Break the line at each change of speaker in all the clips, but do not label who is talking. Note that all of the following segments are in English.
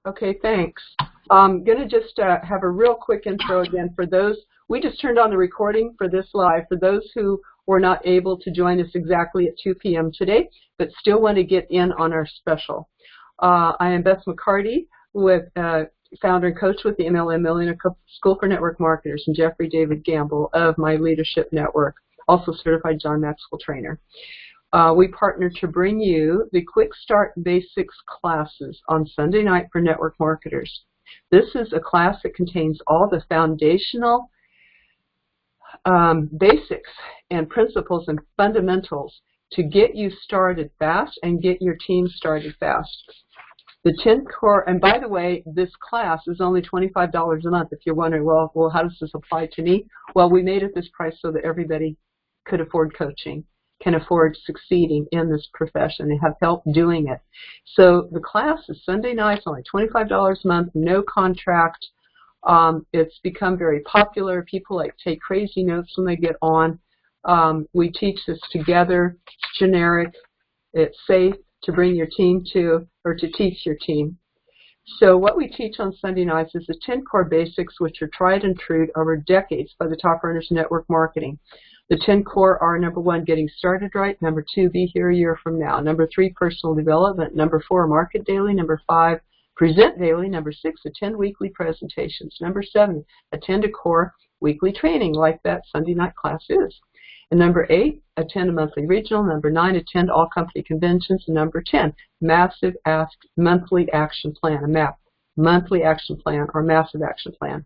Okay, thanks. I'm going to just have a real quick intro again for those. We just turned on the recording for this live. For those who were not able to join us exactly at 2 p.m. today, but still want to get in on our special. I am Beth McCarty, with founder and coach with the MLM Millionaire School for Network Marketers, and Jeffrey David Gamble of my Leadership Network, also certified John Maxwell trainer. We partner to bring you the Quick Start Basics classes on Sunday night for network marketers. This is a class that contains all the foundational basics and principles and fundamentals to get you started fast and get your team started fast. The 10 core, and by the way, this class is only $25 a month. If you're wondering, well, how does this apply to me? Well, we made it this price so that everybody could afford coaching, can afford succeeding in this profession and have help doing it. So the class is Sunday nights, only $25 a month, no contract. It's become very popular. People like take crazy notes when they get on. We teach this together. It's generic. It's safe to bring your team to, or to teach your team. So what we teach on Sunday nights is the 10 core basics, which are tried and true over decades by the top earners in network marketing. The 10 core are: number 1, getting started right; number 2, be here a year from now; number 3, personal development; number 4, market daily; number 5, present daily; number 6, attend weekly presentations; number 7, attend a core weekly training like that Sunday night class is; and number 8, attend a monthly regional; number 9, attend all company conventions; and number 10, massive monthly action plan, a MAP, monthly action plan or massive action plan.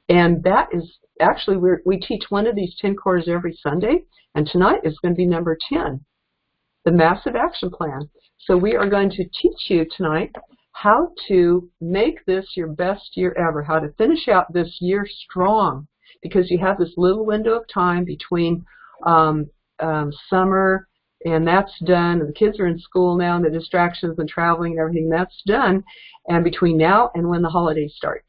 And that is actually, we teach one of these 10 cores every Sunday, and tonight is going to be number 10, the massive action plan. So we are going to teach you tonight how to make this your best year ever, how to finish out this year strong, because you have this little window of time between summer, and that's done, and the kids are in school now, and the distractions and traveling and everything, that's done, and between now and when the holidays start.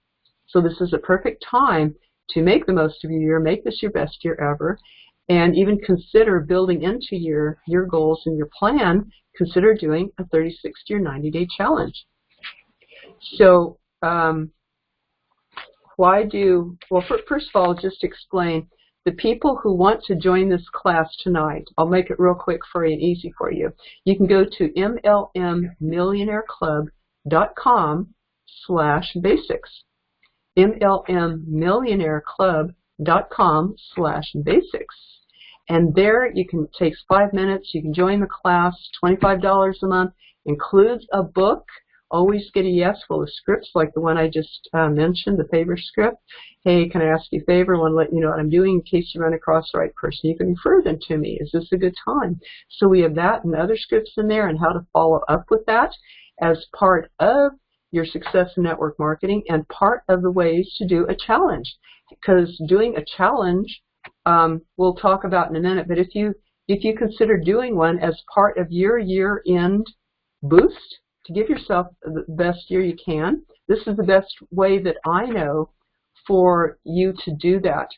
So this is a perfect time to make the most of your year, make this your best year ever, and even consider building into your goals and your plan. Consider doing a 30, 60, or 90-day challenge. So first of all, just explain the people who want to join this class tonight. I'll make it real quick for you and easy for you. You can go to mlmmillionaireclub.com/basics. mlmmillionaireclub.com/basics. And there you can, take 5 minutes, you can join the class, $25 a month, includes a book. Always get a yes full of scripts like the one I just mentioned, the favor script. Hey, can I ask you a favor? I want to let you know what I'm doing in case you run across the right person. You can refer them to me. Is this a good time? So we have that and other scripts in there, and how to follow up with that as part of your success in network marketing and part of the ways to do a challenge. Because doing a challenge, we'll talk about in a minute, but if you consider doing one as part of your year-end boost to give yourself the best year you can, this is the best way that I know for you to do that.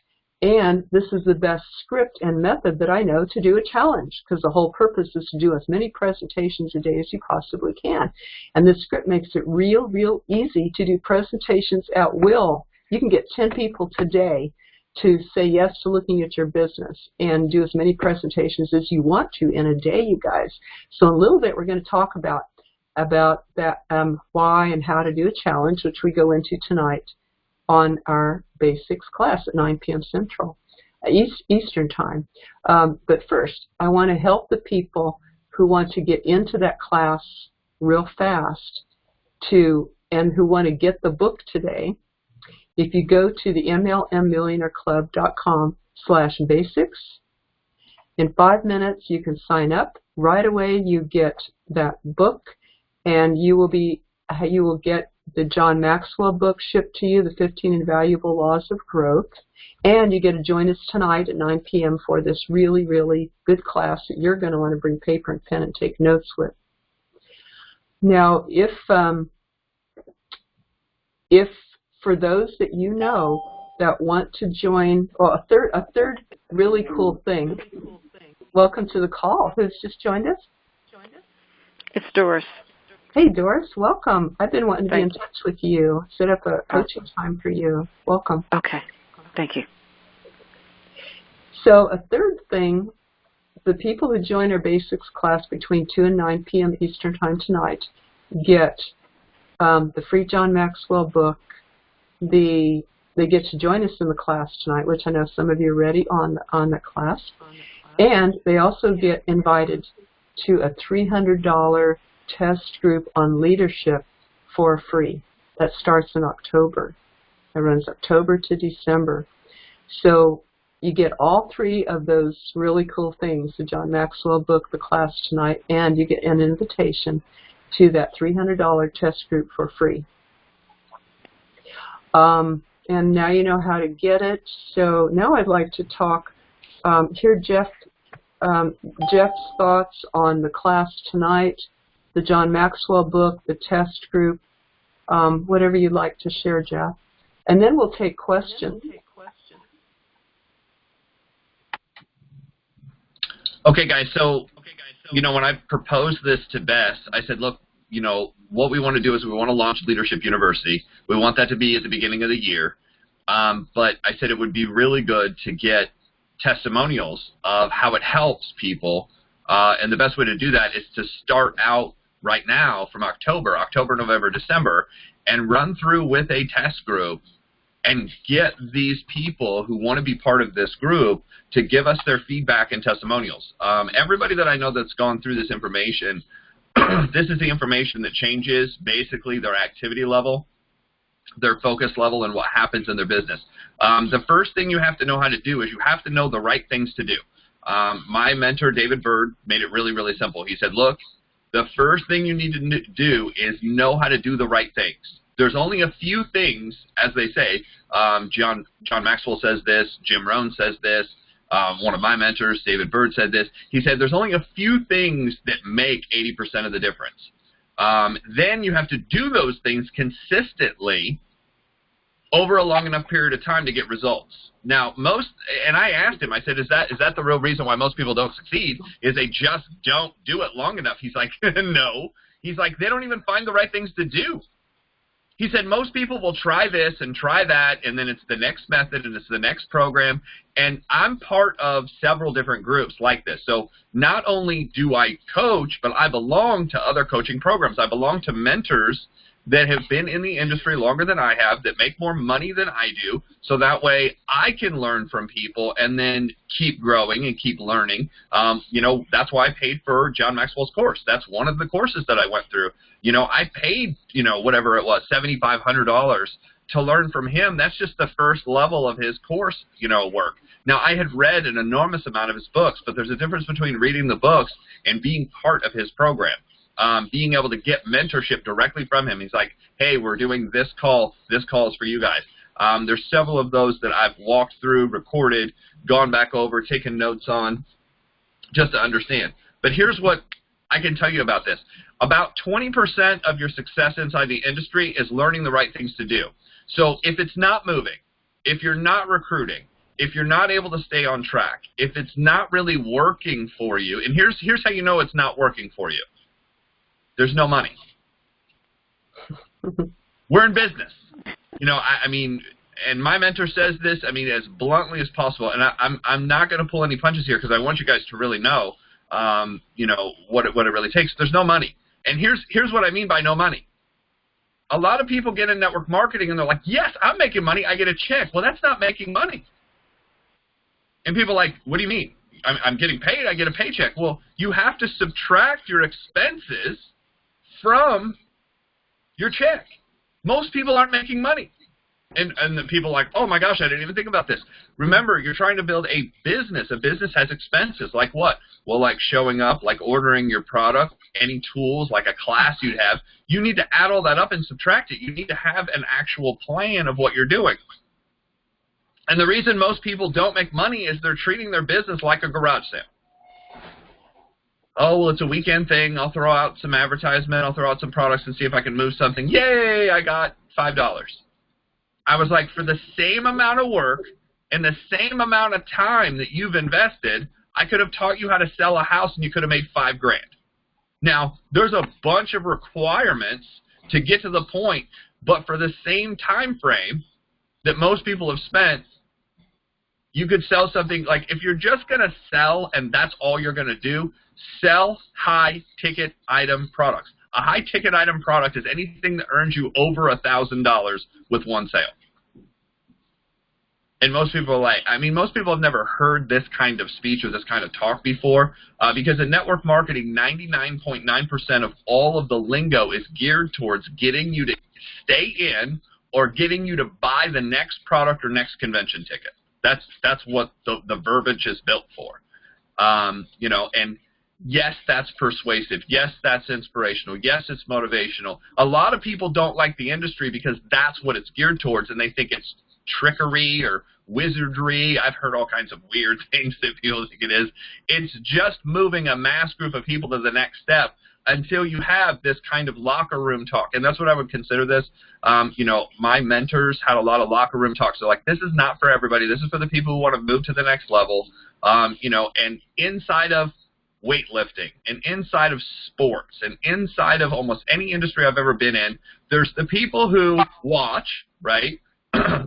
And this is the best script and method that I know to do a challenge, because the whole purpose is to do as many presentations a day as you possibly can. And this script makes it real easy to do presentations at will. You can get 10 people today to say yes to looking at your business and do as many presentations as you want to in a day, you guys. So in a little bit, we're going to talk about that, why and how to do a challenge, which we go into tonight on our basics class at 9 p.m. Central, Eastern Time. But first, I want to help the people who want to get into that class real fast and who want to get the book today. If you go to the mlmmillionaireclub.com/basics, in 5 minutes you can sign up. Right away you get that book, and you will get the John Maxwell book shipped to you, the 15 Invaluable Laws of Growth, and you get to join us tonight at 9 p.m. for this really good class that you're going to want to bring paper and pen and take notes with. Now, if for those that you know that want to join, well, a third really cool thing. Welcome to the call. Who's just joined us?
It's Doris.
Hey, Doris, welcome. I've been wanting to be in touch with you, set up a coaching time for you. Welcome.
Okay. Thank you.
So a third thing, the people who join our basics class between 2 and 9 p.m. Eastern Time tonight get the free John Maxwell book. They get to join us in the class tonight, which I know some of you are already on the class. And they also get invited to a $300 test group on leadership for free. That starts in October. It runs October to December. So you get all three of those really cool things, the John Maxwell book, the class tonight, and you get an invitation to that $300 test group for free. And now you know how to get it. So now I'd like to talk, hear Jeff's thoughts on the class tonight, the John Maxwell book, the test group, whatever you'd like to share, Jeff. And then we'll take questions.
Okay, guys, so, you know, when I proposed this to Bess, I said, look, you know, what we want to do is we want to launch Leadership University. We want that to be at the beginning of the year. But I said it would be really good to get testimonials of how it helps people. And the best way to do that is to start out right now from October, November, December, and run through with a test group and get these people who want to be part of this group to give us their feedback and testimonials. Everybody that I know that's gone through this information, this is the information that changes basically their activity level, their focus level, and what happens in their business. The first thing you have to know how to do is you have to know the right things to do. My mentor, David Bird, made it really, really simple. He said, look, the first thing you need to do is know how to do the right things. There's only a few things, as they say. John Maxwell says this. Jim Rohn says this. One of my mentors, David Bird, said this. He said there's only a few things that make 80% of the difference. Then you have to do those things consistently over a long enough period of time to get results. Now, and I asked him, I said, is that the real reason why most people don't succeed, is they just don't do it long enough? He's like, no. He's like, they don't even find the right things to do. He said most people will try this and try that, and then it's the next method and it's the next program. And I'm part of several different groups like this. So not only do I coach, but I belong to other coaching programs. I belong to mentors that have been in the industry longer than I have, that make more money than I do, so that way I can learn from people and then keep growing and keep learning. You know, that's why I paid for John Maxwell's course. That's one of the courses that I went through. You know, I paid, you know, whatever it was, $7,500 to learn from him. That's just the first level of his course, you know, work. Now, I had read an enormous amount of his books, but there's a difference between reading the books and being part of his program. Being able to get mentorship directly from him. He's like, hey, we're doing this call. This call is for you guys. There's several of those that I've walked through, recorded, gone back over, taken notes on, just to understand. But here's what I can tell you about this. About 20% of your success inside the industry is learning the right things to do. So if it's not moving, if you're not recruiting, if you're not able to stay on track, if it's not really working for you, and here's how you know it's not working for you. There's no money. We're in business. You know, I mean, and my mentor says this, I mean, as bluntly as possible, and I'm not going to pull any punches here because I want you guys to really know, you know, what it really takes. There's no money. And here's what I mean by no money. A lot of people get in network marketing and they're like, yes, I'm making money, I get a check. Well, that's not making money. And people are like, what do you mean? I'm getting paid, I get a paycheck. Well, you have to subtract your expenses from your check. Most people aren't making money. And the people are like, oh my gosh, I didn't even think about this. Remember, you're trying to build a business. A business has expenses. Like what? Well, like showing up, like ordering your product, any tools, like a class you'd have. You need to add all that up and subtract it. You need to have an actual plan of what you're doing. And the reason most people don't make money is they're treating their business like a garage sale. Oh, well, it's a weekend thing. I'll throw out some advertisement. I'll throw out some products and see if I can move something. Yay, I got $5. I was like, for the same amount of work and the same amount of time that you've invested, I could have taught you how to sell a house and you could have made $5 grand. Now, there's a bunch of requirements to get to the point, but for the same time frame that most people have spent, you could sell something like, if you're just going to sell and that's all you're going to do, sell high-ticket item products. A high-ticket item product is anything that earns you over $1,000 with one sale. And most people are like, I mean, most people have never heard this kind of speech or this kind of talk before, because in network marketing, 99.9% of all of the lingo is geared towards getting you to stay in or getting you to buy the next product or next convention ticket. That's what the verbiage is built for. You know, and yes, that's persuasive. Yes, that's inspirational. Yes, it's motivational. A lot of people don't like the industry because that's what it's geared towards, and they think it's trickery or wizardry. I've heard all kinds of weird things that people think it is. It's just moving a mass group of people to the next step until you have this kind of locker room talk. And that's what I would consider this. You know, my mentors had a lot of locker room talks. They're like, this is not for everybody. This is for the people who want to move to the next level. You know, and inside of weightlifting and inside of sports and inside of almost any industry I've ever been in, there's the people who watch, right?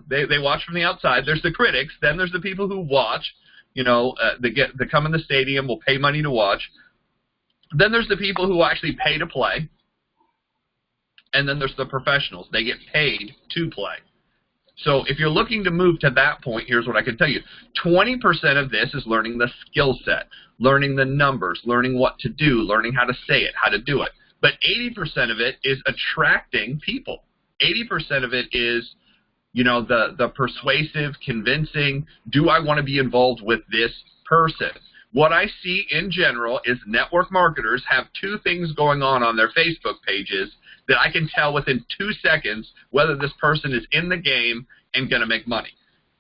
They watch from the outside. There's the critics. Then there's the people who watch. You know, they come in the stadium, will pay money to watch. Then there's the people who actually pay to play. And then there's the professionals. They get paid to play. So if you're looking to move to that point, here's what I can tell you. 20% of this is learning the skill set, learning the numbers, learning what to do, learning how to say it, how to do it. But 80% of it is attracting people. 80% of it is, you know, the persuasive, convincing, do I want to be involved with this person? What I see in general is network marketers have two things going on their Facebook pages that I can tell within 2 seconds whether this person is in the game and going to make money.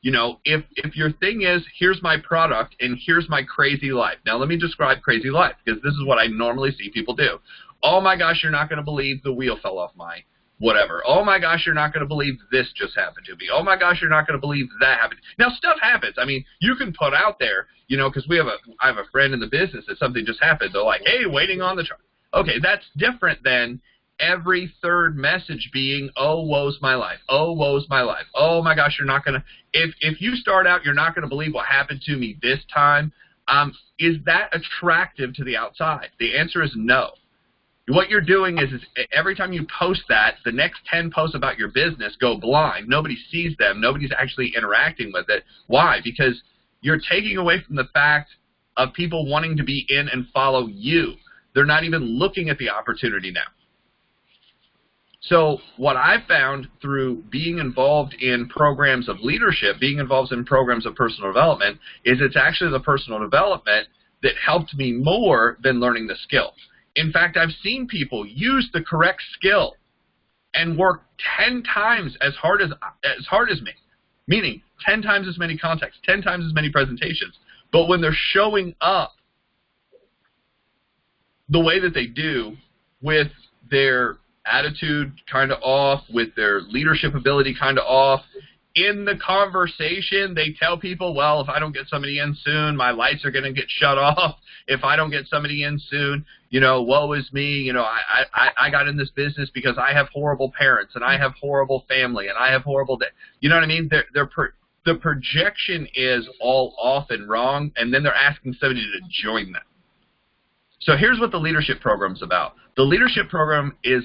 You know, if your thing is, here's my product and here's my crazy life. Now, let me describe crazy life, because this is what I normally see people do. Oh, my gosh, you're not going to believe the wheel fell off my whatever. Oh, my gosh, you're not going to believe this just happened to me. Oh, my gosh, you're not going to believe that happened. Now, stuff happens. I mean, you can put out there, you know, because I have a friend in the business that something just happened. They're like, hey, waiting on the chart. Okay, that's different than every third message being, oh, woe's my life. Oh, woe's my life. Oh, my gosh, you're not going to. If you start out, you're not going to believe what happened to me this time, is that attractive to the outside? The answer is no. What you're doing is every time you post that, the next 10 posts about your business go blind. Nobody sees them. Nobody's actually interacting with it. Why? Because you're taking away from the fact of people wanting to be in and follow you. They're not even looking at the opportunity now. So what I've found through being involved in programs of leadership, being involved in programs of personal development, is it's actually the personal development that helped me more than learning the skill. In fact, I've seen people use the correct skill and work 10 times as hard as me, meaning 10 times as many contacts, 10 times as many presentations. But when they're showing up the way that they do, with their attitude kind of off, with their leadership ability kind of off, in the conversation, they tell people, well, if I don't get somebody in soon, my lights are going to get shut off. If I don't get somebody in soon, you know, woe is me. You know, I got in this business because I have horrible parents and I have horrible family and I have horrible you know what I mean? The projection is all off and wrong, and then they're asking somebody to join them. So here's what the leadership program's about. The leadership program is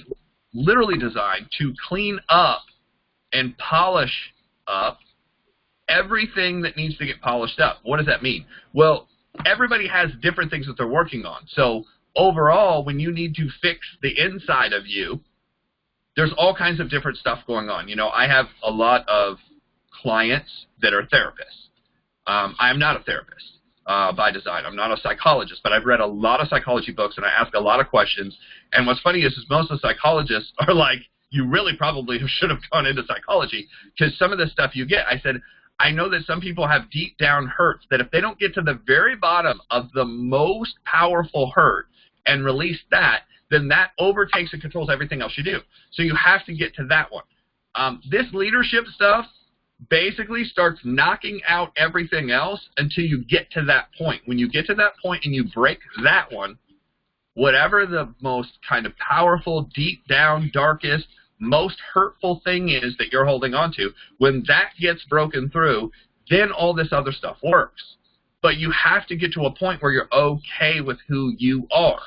literally designed to clean up and polish up everything that needs to get polished up. What does that mean? Well, everybody has different things that they're working on. So overall, when you need to fix the inside of you, there's all kinds of different stuff going on. You know, I have a lot of clients that are therapists. I am not a therapist by design. I'm not a psychologist, but I've read a lot of psychology books and I ask a lot of questions. And what's funny is most of the psychologists are like, you really probably should have gone into psychology, because some of the stuff you get, I said, I know that some people have deep down hurts that if they don't get to the very bottom of the most powerful hurt and release that, then that overtakes and controls everything else you do. So you have to get to that one. This leadership stuff basically starts knocking out everything else until you get to that point. When you get to that point and you break that one, whatever the most kind of powerful, deep down, darkest, most hurtful thing is that you're holding on to, when that gets broken through, then all this other stuff works. But you have to get to a point where you're okay with who you are.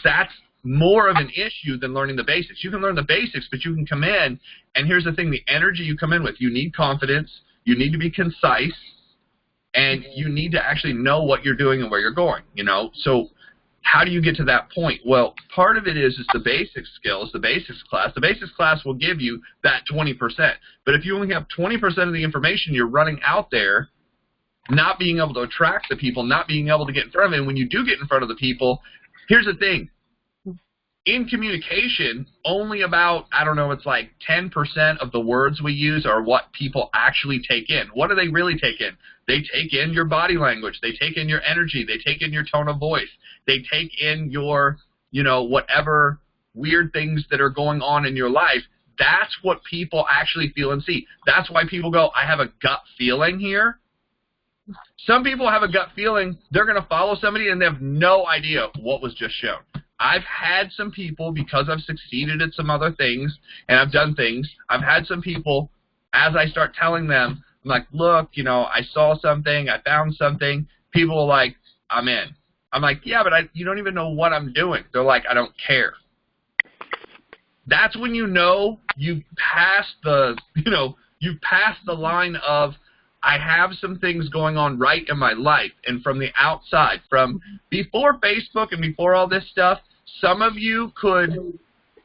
That's more of an issue than learning the basics. You can learn the basics, but you can come in, and here's the thing, the energy you come in with, you need confidence, you need to be concise, and you need to actually know what you're doing and where you're going, you know. So how do you get to that point? Well, part of it is the basic skills, the basics class. The basics class will give you that 20%. But if you only have 20% of the information you're running out there, not being able to attract the people, not being able to get in front of them, and when you do get in front of the people, here's the thing. In communication, only about, I don't know, it's like 10% of the words we use are what people actually take in. What do they really take in? They take in your body language. They take in your energy. They take in your tone of voice. They take in your, you know, whatever weird things that are going on in your life. That's what people actually feel and see. That's why people go, I have a gut feeling here. Some people have a gut feeling. They're going to follow somebody and they have no idea what was just shown. I've had some people, because I've succeeded at some other things and I've done things, I've had some people, as I start telling them, I'm like, look, you know, I saw something, I found something. People are like, I'm in. I'm like, yeah, but you don't even know what I'm doing. They're like, I don't care. That's when you know you've passed the, you've passed the line of, I have some things going on right in my life. And from the outside, from before Facebook and before all this stuff, some of you could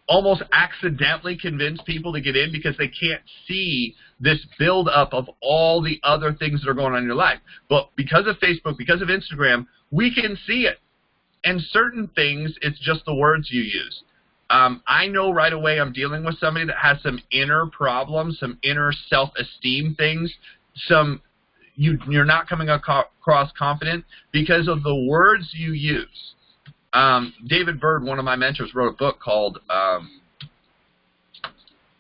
almost accidentally convince people to get in because they can't see this buildup of all the other things that are going on in your life. But because of Facebook, because of Instagram, we can see it. And certain things, it's just the words you use. I know right away I'm dealing with somebody that has some inner problems, some inner self-esteem things. You're not coming across confident because of the words you use. David Bird, one of my mentors, wrote a book called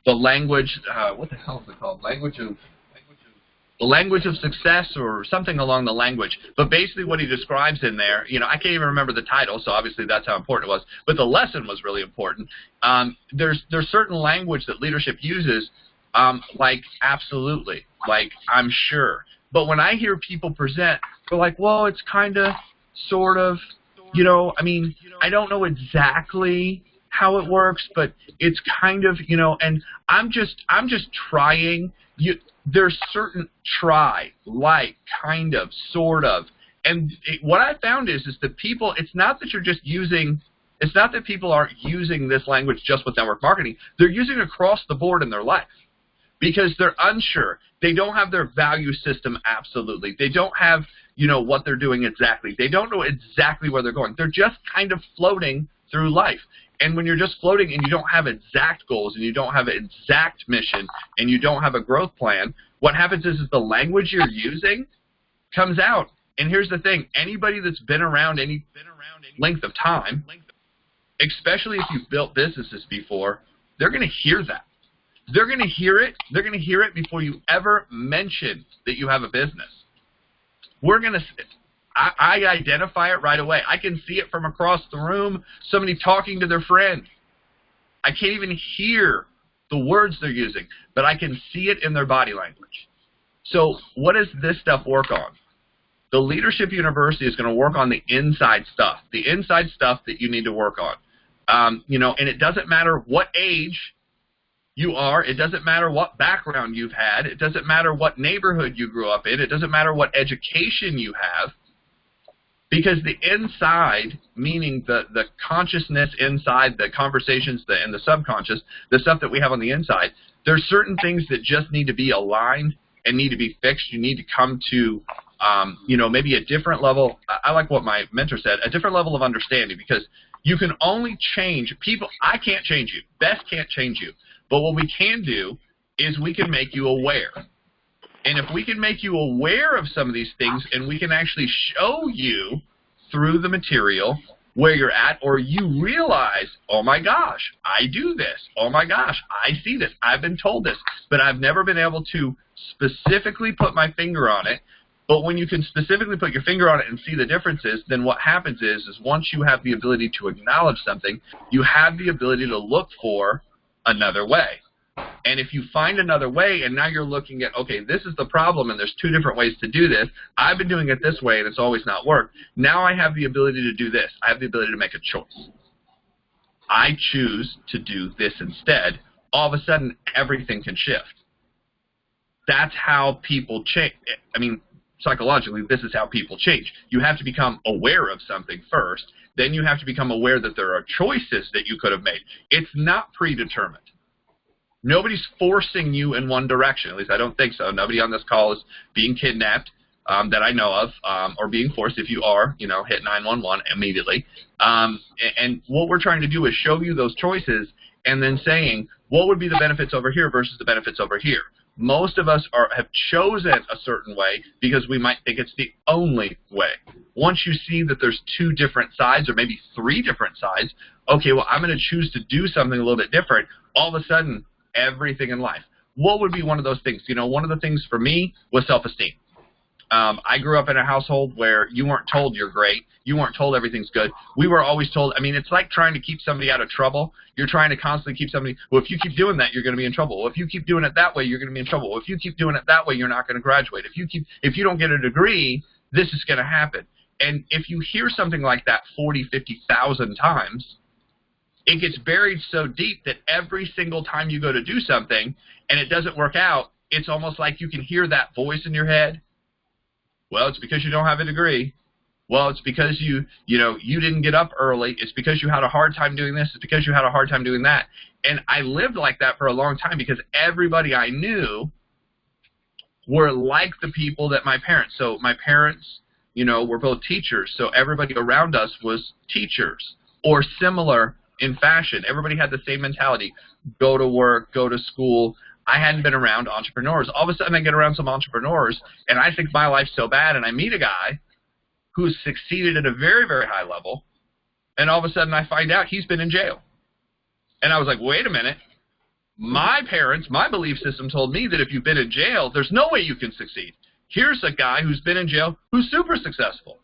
The Language, what the hell is it called? The Language of Success, or something along the language. But basically what he describes in there, I can't even remember the title, so obviously that's how important it was. But the lesson was really important. There's certain language that leadership uses, like absolutely, like I'm sure. But when I hear people present, they're like, well, it's kind of, sort of, I don't know exactly how it works, but it's kind of, and I'm just trying. There's certain try, like, kind of, sort of. And what I found is that people, it's not that you're just using, it's not that people aren't using this language just with network marketing. They're using it across the board in their life because they're unsure. They don't have their value system absolutely. They don't have, what they're doing exactly. They don't know exactly where they're going. They're just kind of floating through life. And when you're just floating and you don't have exact goals and you don't have an exact mission and you don't have a growth plan, what happens is the language you're using comes out. And here's the thing. Anybody that's been around any length of time, especially if you've built businesses before, they're going to hear that. They're going to hear it. They're going to hear it before you ever mention that you have a business. I identify it right away. I can see it from across the room, somebody talking to their friend. I can't even hear the words they're using, but I can see it in their body language. So what does this stuff work on? The Leadership University is going to work on the inside stuff that you need to work on. And it doesn't matter what age you are. It doesn't matter what background you've had. It doesn't matter what neighborhood you grew up in. It doesn't matter what education you have. Because the inside, meaning the consciousness inside, the conversations and the subconscious, the stuff that we have on the inside, there's certain things that just need to be aligned and need to be fixed. You need to come to, maybe a different level. I like what my mentor said, a different level of understanding, because you can only change people. I can't change you. Beth can't change you. But what we can do is we can make you aware. And if we can make you aware of some of these things and we can actually show you through the material where you're at, or you realize, oh my gosh, I do this. Oh my gosh, I see this. I've been told this, but I've never been able to specifically put my finger on it. But when you can specifically put your finger on it and see the differences, then what happens is once you have the ability to acknowledge something, you have the ability to look for another way. And if you find another way, and now you're looking at, okay, this is the problem, and there's two different ways to do this. I've been doing it this way, and it's always not worked. Now I have the ability to do this. I have the ability to make a choice. I choose to do this instead. All of a sudden, everything can shift. That's how people change. I mean, psychologically, this is how people change. You have to become aware of something first. Then you have to become aware that there are choices that you could have made. It's not predetermined. Nobody's forcing you in one direction. At least I don't think so. Nobody on this call is being kidnapped that I know of, or being forced. If you are, you know, hit 911 immediately. And what we're trying to do is show you those choices and then saying, what would be the benefits over here versus the benefits over here? Most of us have chosen a certain way because we might think it's the only way. Once you see that there's two different sides or maybe three different sides, okay, well, I'm going to choose to do something a little bit different. All of a sudden, everything in life. What would be one of those things? You know, one of the things for me was self-esteem. I grew up in a household where you weren't told you're great. You weren't told everything's good. We were always told, I mean, it's like trying to keep somebody out of trouble. You're trying to constantly keep somebody, well, if you keep doing that, you're going to be in trouble. Well, if you keep doing it that way, you're going to be in trouble. Well, if you keep doing it that way, you're not going to graduate. If you don't get a degree, this is going to happen. And if you hear something like that 40, 50,000 times, it gets buried so deep that every single time you go to do something and it doesn't work out, it's almost like you can hear that voice in your head. Well, it's because you don't have a degree. Well, it's because you didn't get up early. It's because you had a hard time doing this. It's because you had a hard time doing that. And I lived like that for a long time because everybody I knew were like the people that my parents. So my parents, you know, were both teachers. So everybody around us was teachers or similar in fashion. Everybody had the same mentality. Go to work, go to school. I hadn't been around entrepreneurs. All of a sudden I get around some entrepreneurs and I think my life's so bad, and I meet a guy who's succeeded at a very, very high level, and all of a sudden I find out he's been in jail. And I was like, wait a minute. My parents, my belief system told me that if you've been in jail, there's no way you can succeed. Here's a guy who's been in jail who's super successful.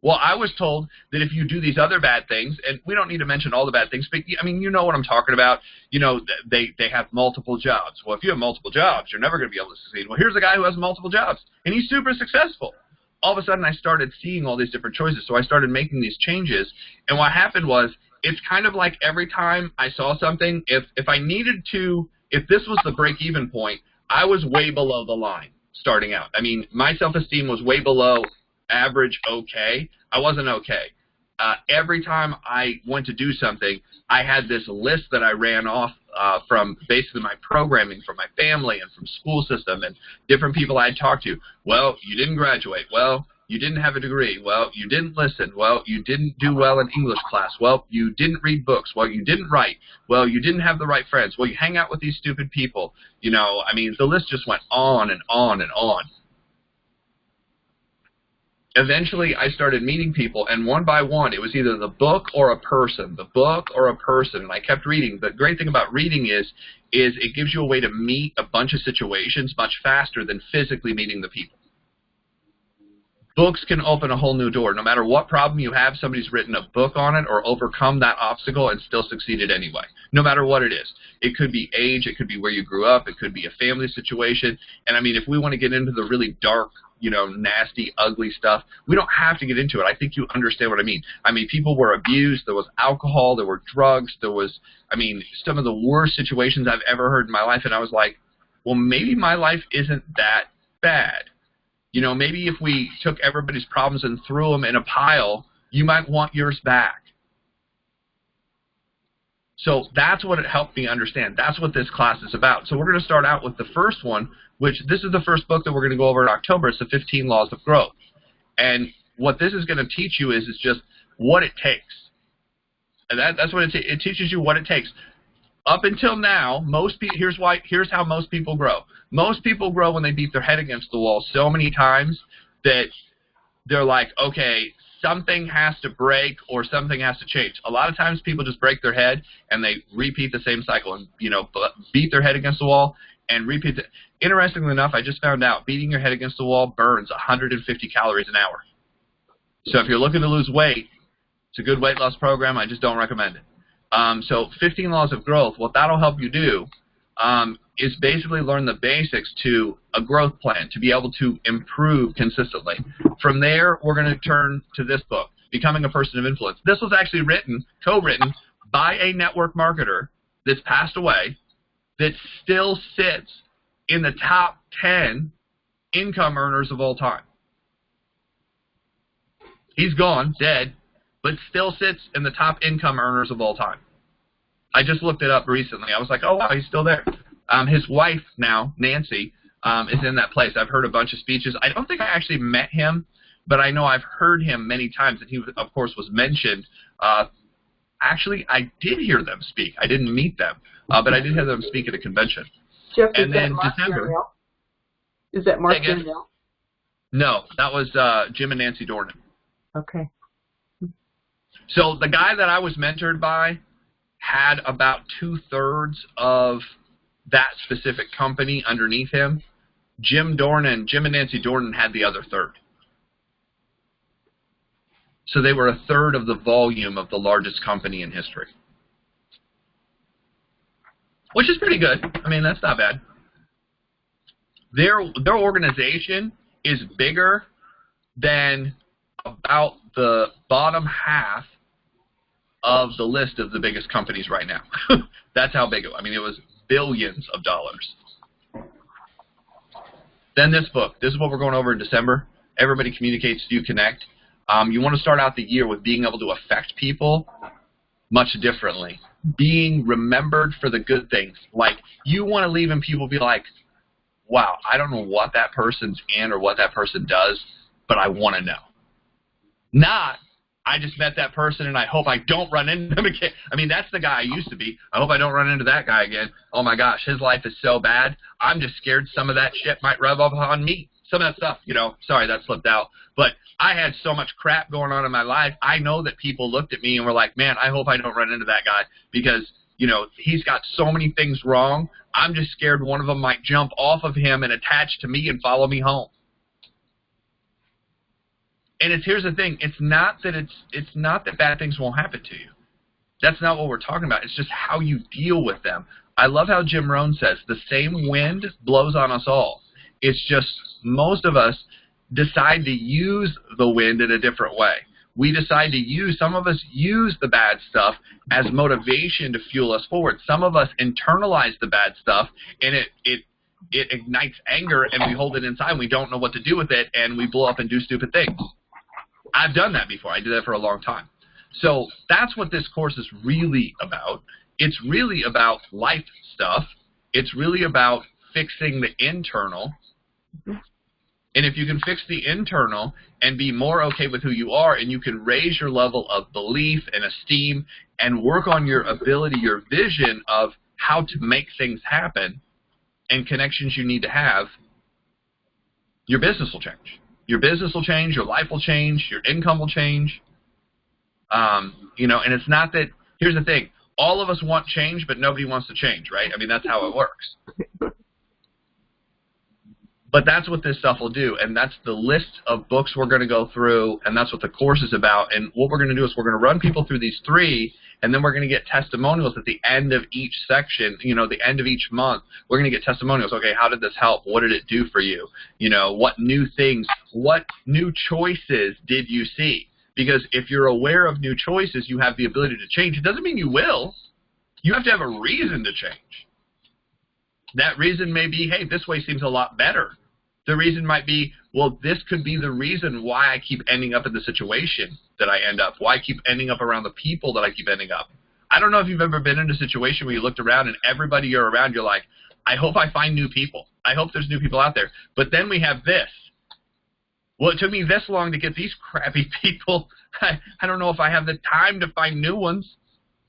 Well, I was told that if you do these other bad things, and we don't need to mention all the bad things, but, I mean, you know what I'm talking about. You know, they have multiple jobs. Well, if you have multiple jobs, you're never going to be able to succeed. Well, here's a guy who has multiple jobs, and he's super successful. All of a sudden, I started seeing all these different choices, so I started making these changes, and what happened was it's kind of like every time I saw something, if I needed to, if this was the break-even point, I was way below the line starting out. I mean, my self-esteem was way below average okay. I wasn't okay. Every time I went to do something, I had this list that I ran off from basically my programming, from my family and from school system and different people I had talked to. Well, you didn't graduate. Well, you didn't have a degree. Well, you didn't listen. Well, you didn't do well in English class. Well, you didn't read books. Well, you didn't write. Well, you didn't have the right friends. Well, you hang out with these stupid people. You know, I mean, the list just went on and on and on. Eventually, I started meeting people, and one by one, it was either the book or a person, the book or a person, and I kept reading. The great thing about reading is it gives you a way to meet a bunch of situations much faster than physically meeting the people. Books can open a whole new door. No matter what problem you have, somebody's written a book on it or overcome that obstacle and still succeeded anyway, no matter what it is. It could be age, it could be where you grew up, it could be a family situation, and I mean, if we want to get into the really dark, you know, nasty, ugly stuff, we don't have to get into it. I think you understand what I mean. I mean, people were abused, there was alcohol, there were drugs, there was, I mean, some of the worst situations I've ever heard in my life, and I was like, well, maybe my life isn't that bad. You know, maybe if we took everybody's problems and threw them in a pile, you might want yours back. So that's what it helped me understand. That's what this class is about. So we're going to start out with the first one, which this is the first book that we're going to go over in October. It's the 15 Laws of Growth. And what this is going to teach you is just what it takes. And that's what it teaches you what it takes. Up until now, here's how most people grow. Most people grow when they beat their head against the wall so many times that they're like, okay, something has to break or something has to change. A lot of times people just break their head and they repeat the same cycle and, beat their head against the wall and repeat it. Interestingly enough, I just found out beating your head against the wall burns 150 calories an hour. So if you're looking to lose weight, it's a good weight loss program. I just don't recommend it. So 15 Laws of Growth, what that'll help you do is basically learn the basics to a growth plan, to be able to improve consistently. From there, we're going to turn to this book, Becoming a Person of Influence. This was actually co-written by a network marketer that's passed away that still sits in the top 10 income earners of all time. He's gone, dead, but still sits in the top income earners of all time. I just looked it up recently. I was like, oh, wow, he's still there. His wife now, Nancy, is in that place. I've heard a bunch of speeches. I don't think I actually met him, but I know I've heard him many times, and he, of course, was mentioned. Actually, I did hear them speak. I didn't meet them, but I did hear them speak at a convention.
Jeff,
and then December.
Is that Mark Darnell?
No, that was Jim and Nancy Dornan.
Okay.
So the guy that I was mentored by had about 2/3 of that specific company underneath him. Jim and Nancy Dornan had the other third. So they were 1/3 of the volume of the largest company in history. Which is pretty good. I mean, that's not bad. Their organization is bigger than about the bottom half of the list of the biggest companies right now. That's how big it was. I mean, it was billions of dollars. Then this book. This is what we're going over in December. Everybody Communicates, You Connect. You want to start out the year with being able to affect people much differently. Being remembered for the good things. Like, you want to leave and people be like, wow, I don't know what that person's in or what that person does, but I want to know. Not, I just met that person and I hope I don't run into them again. I mean, that's the guy I used to be. I hope I don't run into that guy again. Oh my gosh, his life is so bad. I'm just scared some of that shit might rub off on me. Some of that stuff, sorry, that slipped out. But I had so much crap going on in my life. I know that people looked at me and were like, man, I hope I don't run into that guy because, he's got so many things wrong. I'm just scared one of them might jump off of him and attach to me and follow me home. And here's the thing, it's not that bad things won't happen to you. That's not what we're talking about. It's just how you deal with them. I love how Jim Rohn says, the same wind blows on us all. It's just most of us decide to use the wind in a different way. Some of us use the bad stuff as motivation to fuel us forward. Some of us internalize the bad stuff and it ignites anger and we hold it inside and we don't know what to do with it and we blow up and do stupid things. I've done that before. I did that for a long time. So that's what this course is really about. It's really about life stuff. It's really about fixing the internal. And if you can fix the internal and be more okay with who you are and you can raise your level of belief and esteem and work on your ability, your vision of how to make things happen and connections you need to have, your business will change. Your business will change, your life will change, your income will change. And it's not that, here's the thing, all of us want change, but nobody wants to change, right? I mean, that's how it works. But that's what this stuff will do, and that's the list of books we're going to go through, and that's what the course is about. And what we're going to do is we're going to run people through these 3, and then we're going to get testimonials at the end of each section, the end of each month. We're going to get testimonials. Okay, how did this help? What did it do for you? What new things, what new choices did you see? Because if you're aware of new choices, you have the ability to change. It doesn't mean you will. You have to have a reason to change. That reason may be, hey, this way seems a lot better. The reason might be, well, this could be the reason why I keep ending up in the situation that I end up, why I keep ending up around the people that I keep ending up. I don't know if you've ever been in a situation where you looked around and everybody you're around, you're like, I hope I find new people. I hope there's new people out there. But then we have this. Well, it took me this long to get these crappy people. I don't know if I have the time to find new ones.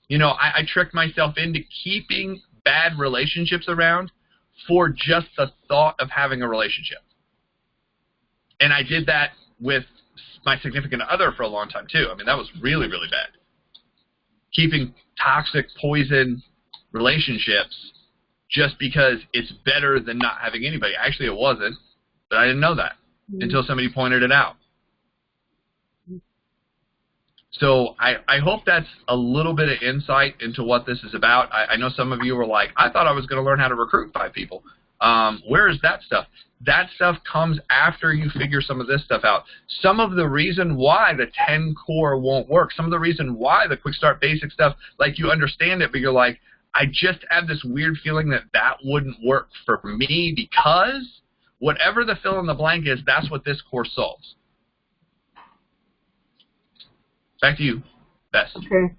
I tricked myself into keeping bad relationships around for just the thought of having a relationship. And I did that with my significant other for a long time, too. I mean, that was really, really bad. Keeping toxic, poison relationships just because it's better than not having anybody. Actually, it wasn't, but I didn't know that until somebody pointed it out. So I hope that's a little bit of insight into what this is about. I know some of you were like, I thought I was going to learn how to recruit 5 people. Where is that stuff? That stuff comes after you figure some of this stuff out. Some of the reason why the 10 core won't work, some of the reason why the quick start basic stuff, like you understand it, but you're like, I just have this weird feeling that that wouldn't work for me because whatever the fill in the blank is, that's what this course solves. Back to you, Bess.
Okay.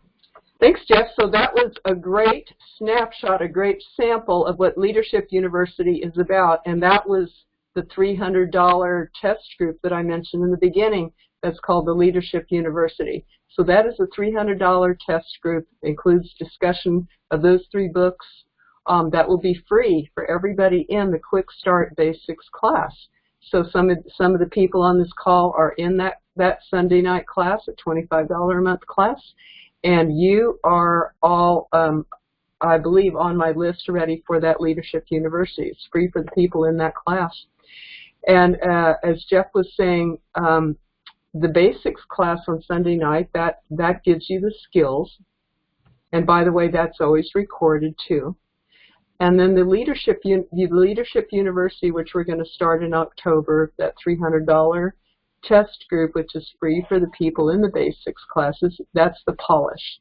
Thanks, Jeff. So that was a great snapshot, a great sample of what Leadership University is about, and that was the $300 test group that I mentioned in the beginning. That's called the Leadership University. So that is a $300 test group. It includes discussion of those 3 books. That will be free for everybody in the Quick Start Basics class. So some of the people on this call are in that Sunday night class, a $25 a month class, and you are all, I believe, on my list already for that Leadership University. It's free for the people in that class. And as Jeff was saying, the basics class on Sunday night, that gives you the skills. And by the way, that's always recorded too. And then the Leadership University, which we're going to start in October, that $300 test group, which is free for the people in the basics classes, that's the polish,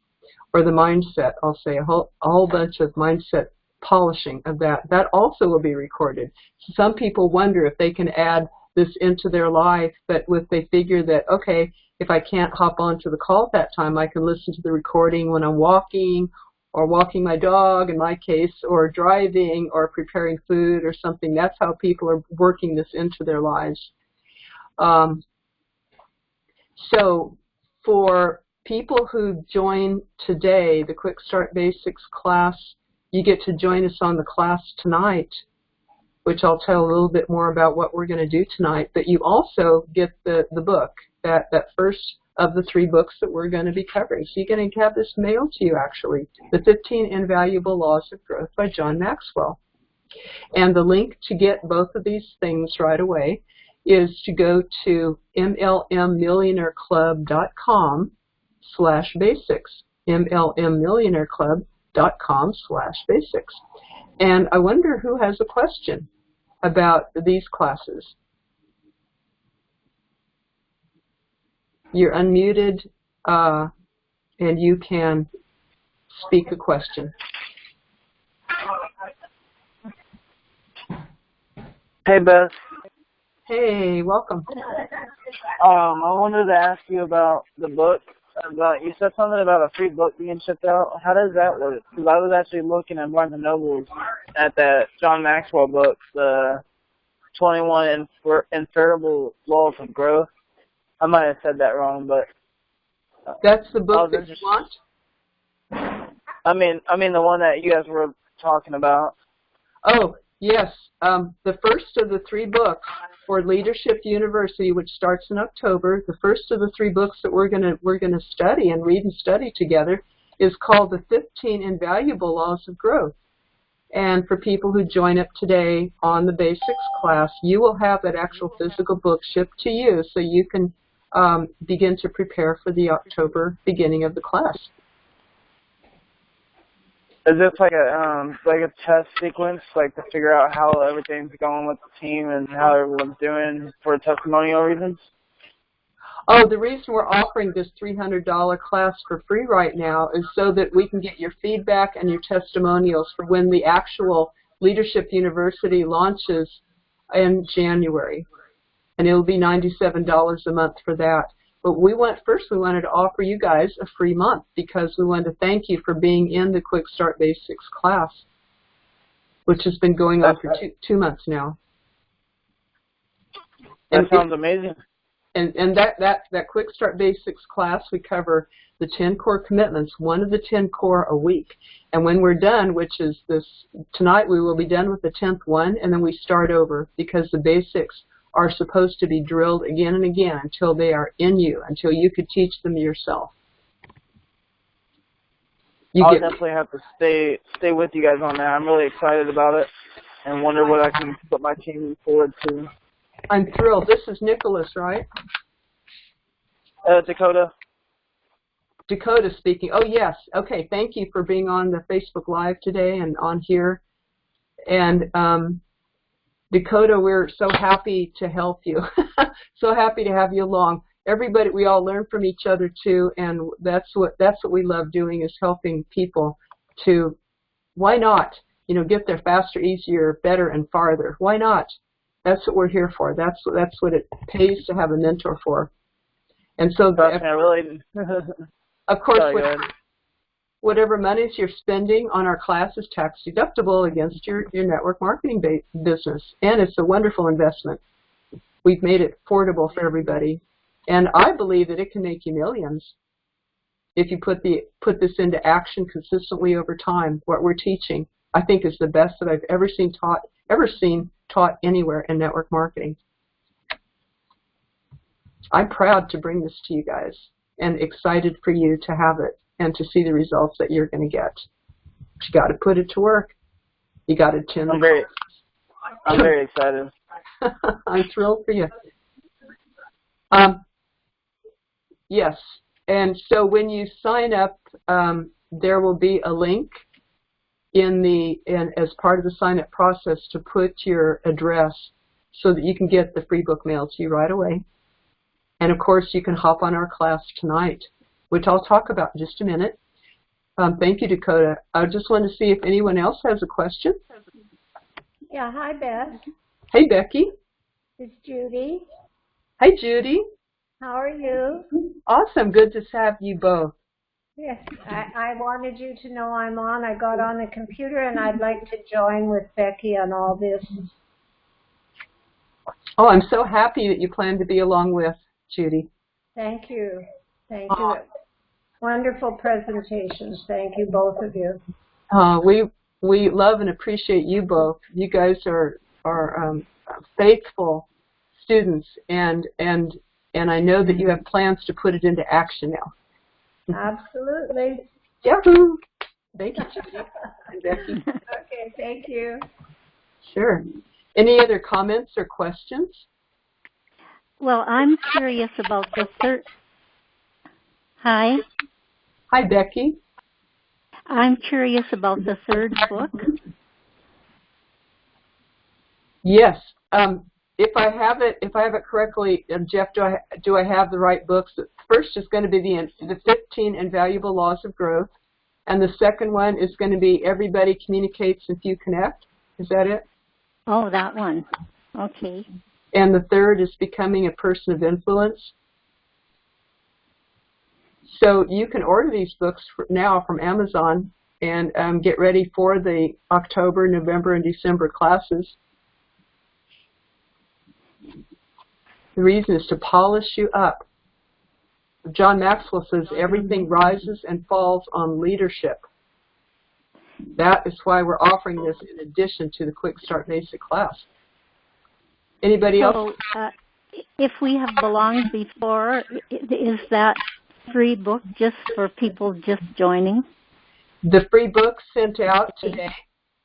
or the mindset. I'll say a whole bunch of mindset polishing of that. That also will be recorded. Some people wonder if they can add this into their life, but if they figure that, okay, if I can't hop onto the call at that time, I can listen to the recording when I'm walking, or walking my dog in my case, or driving, or preparing food or something. That's how people are working this into their lives. So for people who join today, the Quick Start Basics class, you get to join us on the class tonight, which I'll tell a little bit more about what we're going to do tonight. But you also get the book, that first of the 3 books that we're going to be covering. So you're going to have this mailed to you, actually, The 15 Invaluable Laws of Growth by John Maxwell. And the link to get both of these things right away is to go to mlmmillionaireclub.com/basics, mlmmillionaireclub.com/basics. And I wonder who has a question about these classes. You're unmuted, and you can speak a question.
Hey, Beth.
Hey, welcome.
I wanted to ask you about the book. You said something about a free book being shipped out. How does that work? Because I was actually looking at Barnes & Noble at that John Maxwell book, the 21 Inevitable Laws of Growth. I might have said that wrong, but
that's the book that you want?
I mean the one that you guys were talking about.
Oh, yes. The first of the 3 books for Leadership University, which starts in October, the first of the 3 books that we're gonna study and read and study together is called The 15 Invaluable Laws of Growth. And for people who join up today on the basics class, you will have that actual physical book shipped to you, so you can begin to prepare for the October beginning of the class.
Is this like a test sequence, like to figure out how everything's going with the team and how everyone's doing for testimonial reasons?
Oh, the reason we're offering this $300 class for free right now is so that we can get your feedback and your testimonials for when the actual Leadership University launches in January. And it'll be $97 a month for that. But first we wanted to offer you guys a free month because we wanted to thank you for being in the Quick Start Basics class, which has been going on for two months now.
That sounds amazing.
And that Quick Start Basics class, we cover the 10 core commitments, one of the 10 core a week. And when we're done, which is tonight we will be done with the 10th one, and then we start over because the basics are supposed to be drilled again and again until they are in you, until you could teach them yourself.
I'll definitely have to stay with you guys on that. I'm really excited about it and wonder what I can put my team forward to.
I'm thrilled. This is Nicholas, right?
Dakota.
Dakota speaking. Oh, yes. Okay, thank you for being on the Facebook Live today and on here. And Dakota, we're so happy to help you. So happy to have you along. Everybody, we all learn from each other too, and that's what we love doing, is helping people to, why not, get there faster, easier, better, and farther. Why not? That's what we're here for. That's what it pays to have a mentor for. And so, of course, whatever monies you're spending on our class is tax deductible against your network marketing business, and it's a wonderful investment. We've made it affordable for everybody, and I believe that it can make you millions if you put this into action consistently over time. What we're teaching, I think, is the best that I've ever seen taught anywhere in network marketing. I'm proud to bring this to you guys and excited for you to have it and to see the results that you're going to get. But you got to put it to work. You got to attend.
I'm very excited.
I'm thrilled for you. Yes, and so when you sign up, there will be a link as part of the sign-up process to put your address so that you can get the free book mailed to you right away. And of course, you can hop on our class tonight, which I'll talk about in just a minute. Thank you, Dakota. I just want to see if anyone else has a question.
Yeah, hi, Beth.
Hey, Becky.
It's Judy.
Hi, Judy.
How are you?
Awesome. Good to have you both.
Yes, I wanted you to know I'm on. I got on the computer, and I'd like to join with Becky on all this.
Oh, I'm so happy that you plan to be along with Judy.
Thank you. Thank you. Wonderful presentations. Thank you, both of you.
We love and appreciate you both. You guys are faithful students, and I know that you have plans to put it into action now.
Absolutely.
Yahoo! Thank you, Judy and Becky.
Okay, thank you.
Sure. Any other comments or questions?
Well, I'm curious about the third. Hi.
Hi, Becky.
I'm curious about the third book.
Yes. If I have it correctly, Jeff, do I have the right books? The first is going to be the 15 Invaluable Laws of Growth, and the second one is going to be Everybody Communicates and Few Connect. Is that it?
Oh, that one. Okay.
And the third is Becoming a Person of Influence. So you can order these books now from Amazon and get ready for the October, November, and December classes. The reason is to polish you up. John Maxwell says everything rises and falls on leadership. That is why we're offering this in addition to the Quick Start Basic class. Anybody else?
If we have belonged before, is that free book just for people just joining?
The free book sent out today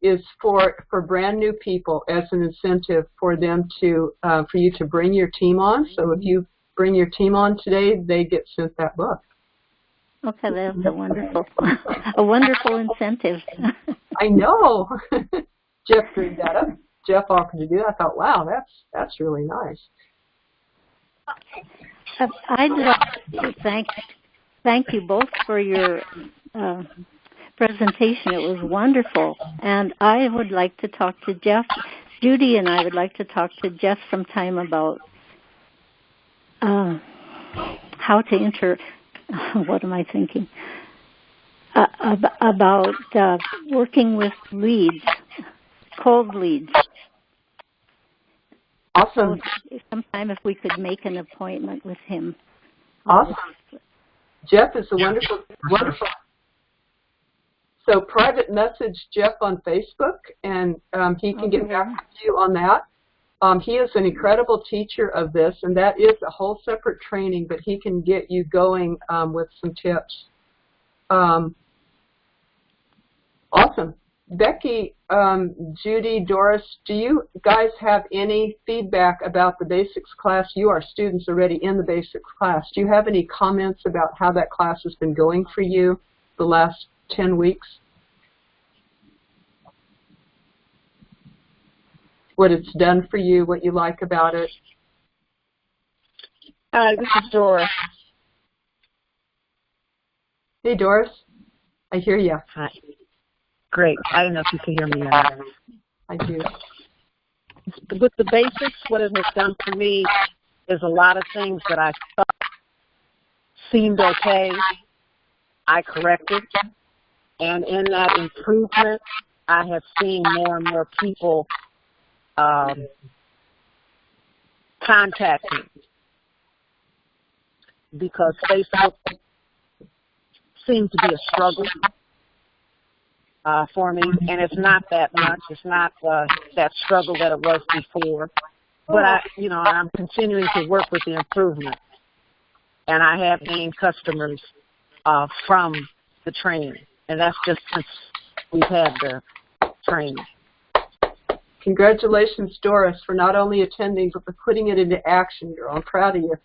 is for brand new people as an incentive for them to for you to bring your team on. So if you bring your team on today, they get sent that book. Okay,
that's a wonderful incentive.
I know. Jeff dreamed that up. Jeff offered to do that. I thought, wow, that's really nice.
I'd like to thank you both for your presentation. It was wonderful, and I would like to talk to Jeff. Judy and I would like to talk to Jeff sometime about how to what am I thinking? About working with leads, cold leads.
Awesome.
So sometime if we could make an appointment with him.
Awesome. Jeff is a wonderful. So private message Jeff on Facebook, and he can get back to you on that. He is an incredible teacher of this, and that is a whole separate training, but he can get you going with some tips. Awesome. Becky, Judy, Doris, do you guys have any feedback about the basics class? You are students already in the basics class. Do you have any comments about how that class has been going for you the last 10 weeks? What it's done for you, what you like about it?
Hi, this is Doris.
Hey, Doris. I hear you.
Hi. Great. I don't know if you can hear me now.
I do.
With the basics, what it has done for me is a lot of things that I thought seemed okay, I corrected. And in that improvement, I have seen more and more people contact me, because Facebook seemed to be a struggle for me, and it's not that much. It's not that struggle that it was before. But I'm continuing to work with the improvement, and I have gained customers from the training, and that's just since we've had the training.
Congratulations, Doris, for not only attending, but for putting it into action, girl. I'm proud of you.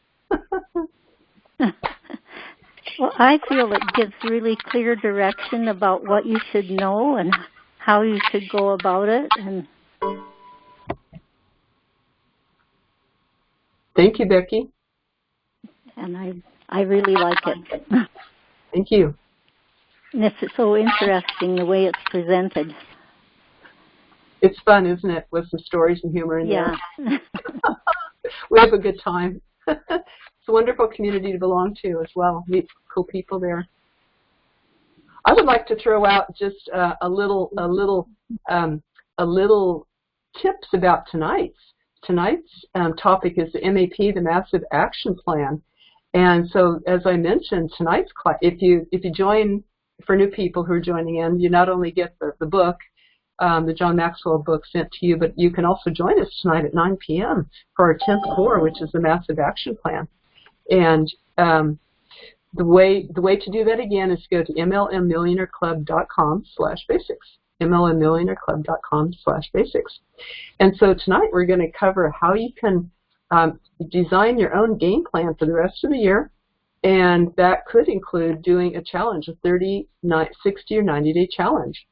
Well, I feel it gives really clear direction about what you should know and how you should go about it. And
thank you, Becky.
And I really like it.
Thank you.
And it's so interesting the way it's presented.
It's fun, isn't it, with some stories and humor in there?
Yeah.
We have a good time. It's a wonderful community to belong to as well. Meet cool people there. I would like to throw out just a little tips about tonight's. Tonight's topic is the MAP, the Massive Action Plan. And so, as I mentioned, tonight's class, if you join, for new people who are joining in, you not only get the book, the John Maxwell book sent to you, but you can also join us tonight at 9 p.m. for our 10th core, which is the Massive Action Plan. And the way to do that again is go to mlmmillionaireclub.com/basics. mlmmillionaireclub.com/basics. And so tonight we're going to cover how you can design your own game plan for the rest of the year. And that could include doing a challenge, a 30, 60, or 90-day challenge.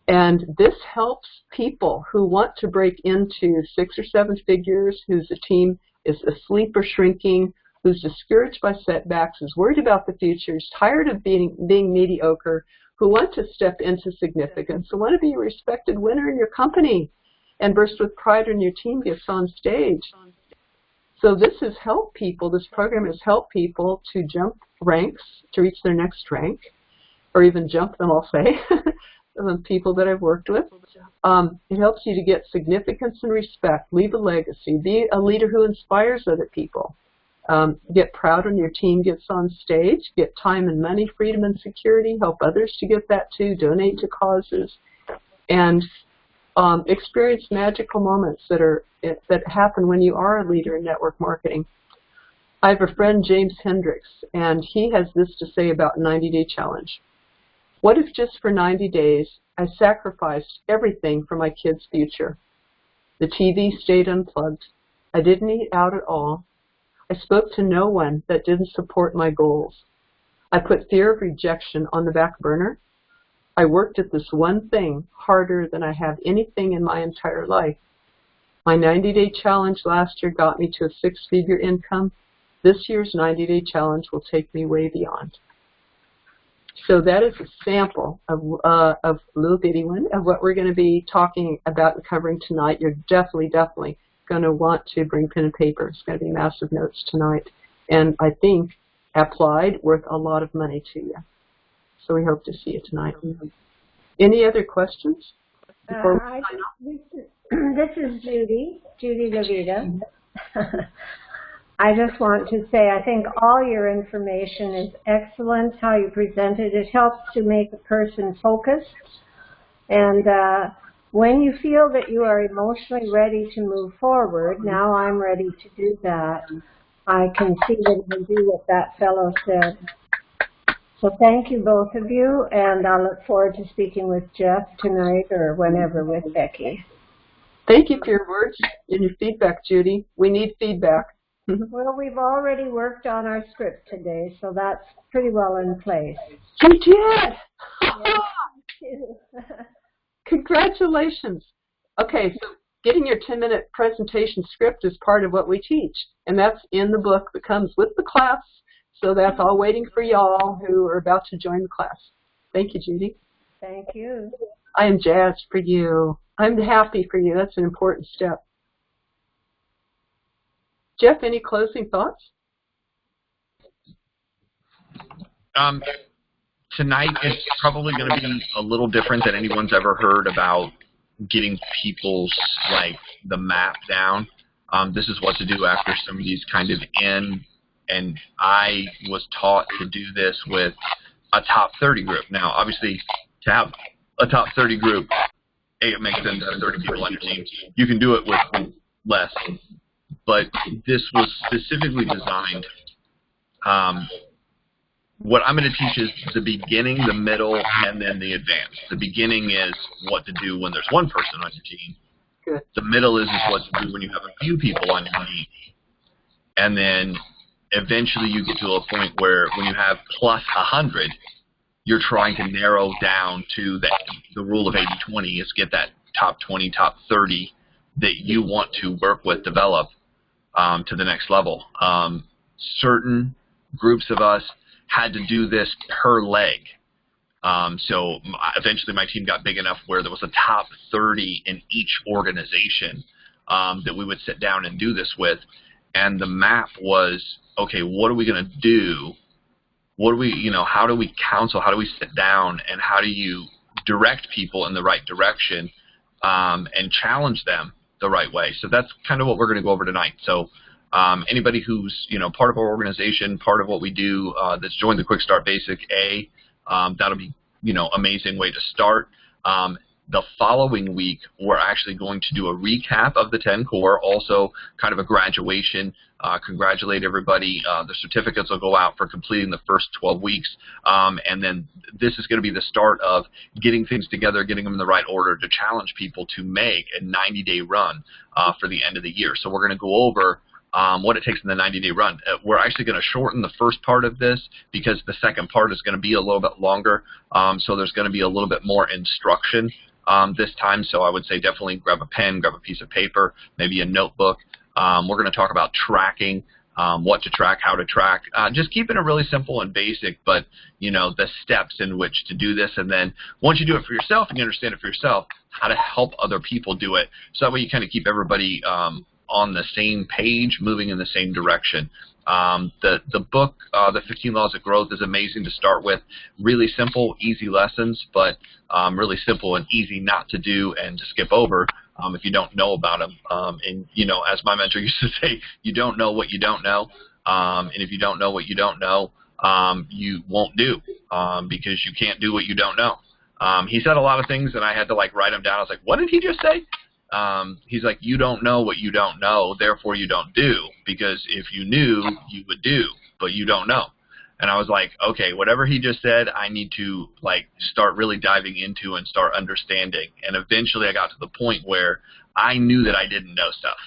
And this helps people who want to break into 6 or 7 figures, whose team is asleep or shrinking, who's discouraged by setbacks, is worried about the future, is tired of being mediocre, who want to step into significance, who want to be a respected winner in your company and burst with pride when your team gets on stage. So this has helped people, this program has helped people to jump ranks, to reach their next rank, or even jump them, I'll say. The people that I've worked with. It helps you to get significance and respect, leave a legacy, be a leader who inspires other people, get proud when your team gets on stage, get time and money, freedom and security, help others to get that too, donate to causes, and experience magical moments that happen when you are a leader in network marketing. I have a friend, James Hendricks, and he has this to say about 90-day challenge. What if just for 90 days I sacrificed everything for my kids' future? The TV stayed unplugged. I didn't eat out at all. I spoke to no one that didn't support my goals. I put fear of rejection on the back burner. I worked at this one thing harder than I have anything in my entire life. My 90-day challenge last year got me to a 6-figure income. This year's 90-day challenge will take me way beyond. So that is a sample of a little bitty one of what we're going to be talking about and covering tonight. You're definitely going to want to bring pen and paper. It's going to be massive notes tonight. And I think applied, worth a lot of money to you. So we hope to see you tonight. Any other questions?
This is Judy Levita. I just want to say I think all your information is excellent, how you present it. It helps to make a person focus. And When you feel that you are emotionally ready to move forward, now I'm ready to do that. I can see that you do what that fellow said. So thank you, both of you, and I look forward to speaking with Jeff tonight or whenever with Becky.
Thank you for your words and your feedback, Judy. We need feedback.
Well, we've already worked on our script today, so that's pretty well in place.
You did!
Yeah.
Congratulations. Okay, so getting your 10-minute presentation script is part of what we teach, and that's in the book that comes with the class, so that's all waiting for y'all who are about to join the class. Thank you, Judy.
Thank you.
I am jazzed for you. I'm happy for you. That's an important step. Jeff, any closing thoughts?
Tonight is probably going to be a little different than anyone's ever heard about getting people's, the map down. This is what to do after somebody's kind of in, and I was taught to do this with a top 30 group. Now, obviously, to have a top 30 group, it makes sense to have 30 people on your team. You can do it with less, but this was specifically designed. What I'm going to teach is the beginning, the middle, and then the advanced. The beginning is what to do when there's one person on your team.
Good.
The middle is what to do when you have a few people on your team. And then eventually you get to a point where when you have plus 100, you're trying to narrow down to the rule of 80-20 is get that top 20, top 30 that you want to work with, develop to the next level. Certain groups of us had to do this per leg. So eventually my team got big enough where there was a top 30 in each organization that we would sit down and do this with. And the map was, okay, what are we going to do? What do we, how do we counsel? How do we sit down? And how do you direct people in the right direction and challenge them the right way? So that's kind of what we're going to go over tonight. So anybody who's, part of our organization, part of what we do, that's joined the Quick Start Basic A, that'll be, amazing way to start. The following week, we're actually going to do a recap of the 10 core, also kind of a graduation, congratulate everybody. The certificates will go out for completing the first 12 weeks, and then this is going to be the start of getting things together, getting them in the right order to challenge people to make a 90-day run for the end of the year. So we're going to go over what it takes in the 90-day run. We're actually going to shorten the first part of this because the second part is going to be a little bit longer, so there's going to be a little bit more instruction this time. So I would say definitely grab a pen, grab a piece of paper, maybe a notebook. We're going to talk about tracking, what to track, how to track, just keeping it really simple and basic, but, the steps in which to do this. And then once you do it for yourself and you understand it for yourself, how to help other people do it. So that way you kind of keep everybody on the same page, moving in the same direction. The book, The 15 Laws of Growth, is amazing to start with. Really simple, easy lessons, but really simple and easy not to do and to skip over if you don't know about them. And, as my mentor used to say, you don't know what you don't know. And if you don't know what you don't know, you won't do because you can't do what you don't know. He said a lot of things, and I had to, write them down. I was like, what did he just say? He's like, you don't know what you don't know, therefore you don't do, because if you knew, you would do, but you don't know. And I was like, okay, whatever he just said, I need to start really diving into and start understanding. And eventually I got to the point where I knew that I didn't know stuff.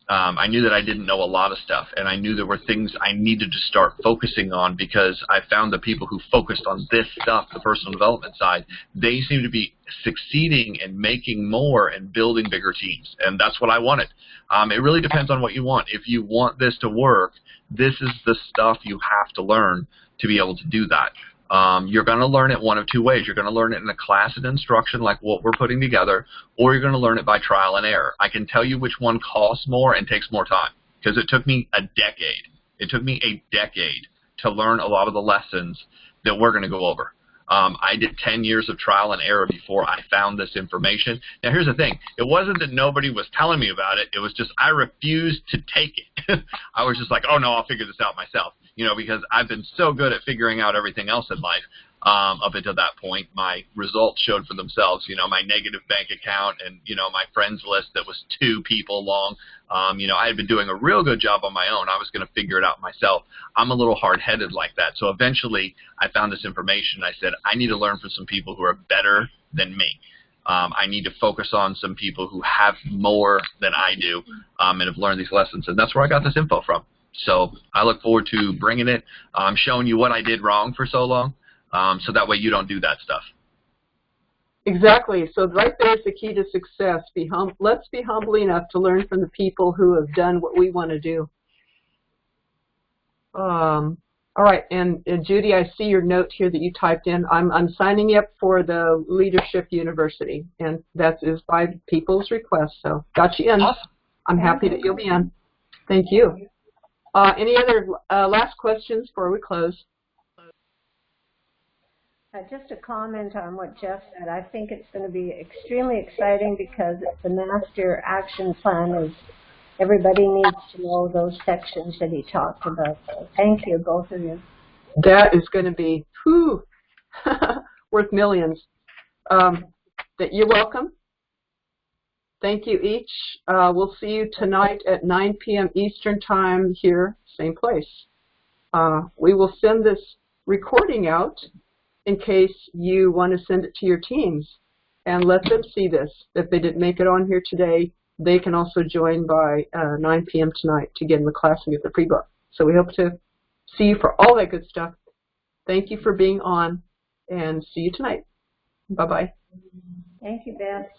I knew that I didn't know a lot of stuff, and I knew there were things I needed to start focusing on because I found the people who focused on this stuff, the personal development side, they seem to be succeeding and making more and building bigger teams, and that's what I wanted. It really depends on what you want. If you want this to work, this is the stuff you have to learn to be able to do that. You're going to learn it one of two ways. You're going to learn it in a class and instruction like what we're putting together, or you're going to learn it by trial and error. I can tell you which one costs more and takes more time because it took me a decade. It took me a decade to learn a lot of the lessons that we're going to go over. I did 10 years of trial and error before I found this information. Now, here's the thing. It wasn't that nobody was telling me about it. It was just I refused to take it. I was just like, oh, no, I'll figure this out myself. Because I've been so good at figuring out everything else in life. up until that point. My results showed for themselves, my negative bank account and, my friends list that was 2 people long. I had been doing a real good job on my own. I was going to figure it out myself. I'm a little hard-headed like that. So eventually I found this information. I said, I need to learn from some people who are better than me. I need to focus on some people who have more than I do and have learned these lessons. And that's where I got this info from. So I look forward to bringing it, showing you what I did wrong for so long, so that way you don't do that stuff.
Exactly. So right there is the key to success. Let's be humble enough to learn from the people who have done what we want to do. All right, and Judy, I see your note here that you typed in. I'm signing you up for the Leadership University, and that is by people's request. So got you in.
Awesome.
I'm happy that you'll be in. Thank you. Any other last questions before we close?
Just a comment on what Jeff said. I think it's going to be extremely exciting because the master action plan is, everybody needs to know those sections that he talked about. So thank you, both of you.
That is going to be worth millions. You're welcome. Thank you each. We'll see you tonight at 9 p.m. Eastern Time here, same place. We will send this recording out in case you want to send it to your teams and let them see this. If they didn't make it on here today, they can also join by 9 p.m. tonight to get in the class and get the free book. So we hope to see you for all that good stuff. Thank you for being on, and see you tonight. Bye-bye.
Thank you, Beth.